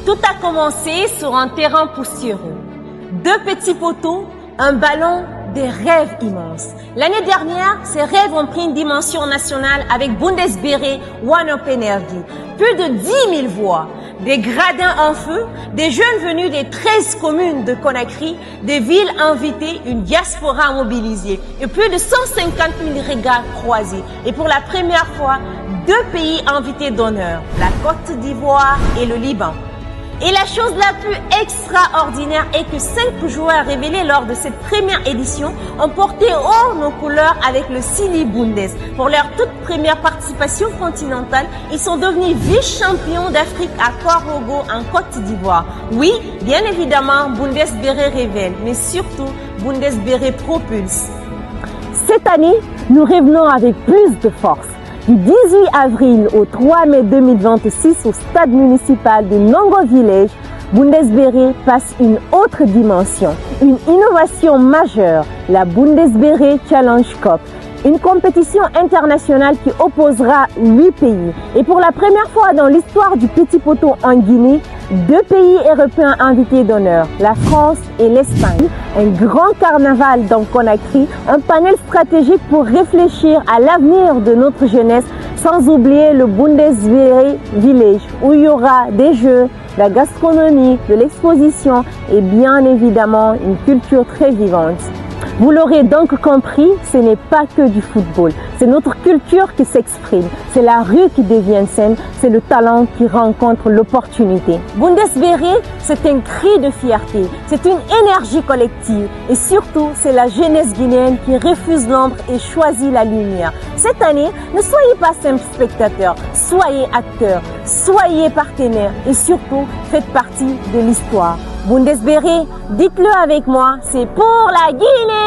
Tout a commencé sur un terrain poussiéreux. 2 petits poteaux, un ballon, des rêves immenses. L'année dernière, ces rêves ont pris une dimension nationale avec Bundesbeere One Up Energy. Plus de 10 000 voix, des gradins en feu, des jeunes venus des 13 communes de Conakry, des villes invitées, une diaspora mobilisée et plus de 150 000 regards croisés. Et pour la première fois, 2 pays invités d'honneur, la Côte d'Ivoire et le Liban. Et la chose la plus extraordinaire est que 5 joueurs révélés lors de cette première édition ont porté haut nos couleurs avec le Silly Bundes. Pour leur toute première participation continentale, ils sont devenus vice-champions d'Afrique à Ouagadougou en Côte d'Ivoire. Oui, bien évidemment, Bundesbeere révèle, mais surtout Bundesbeere propulse. Cette année, nous revenons avec plus de force. Du 18 avril au 3 mai 2026 au stade municipal de Nongo Village, Bundesbeere passe une autre dimension, une innovation majeure, la Bundesbeere Challenge Cup, une compétition internationale qui opposera 8 pays. Et pour la première fois dans l'histoire du petit poteau en Guinée, 2 pays européens invités d'honneur, la France et l'Espagne. Un grand carnaval dans Conakry, un panel stratégique pour réfléchir à l'avenir de notre jeunesse, sans oublier le Bundesbeere Village, où il y aura des jeux, de la gastronomie, de l'exposition et bien évidemment une culture très vivante. Vous l'aurez donc compris, ce n'est pas que du football. C'est notre culture qui s'exprime. C'est la rue qui devient scène. C'est le talent qui rencontre l'opportunité. Bundesbeere, c'est un cri de fierté. C'est une énergie collective. Et surtout, c'est la jeunesse guinéenne qui refuse l'ombre et choisit la lumière. Cette année, ne soyez pas simples spectateurs. Soyez acteurs. Soyez partenaires. Et surtout, faites partie de l'histoire. Bundesbeere, dites-le avec moi, c'est pour la Guinée!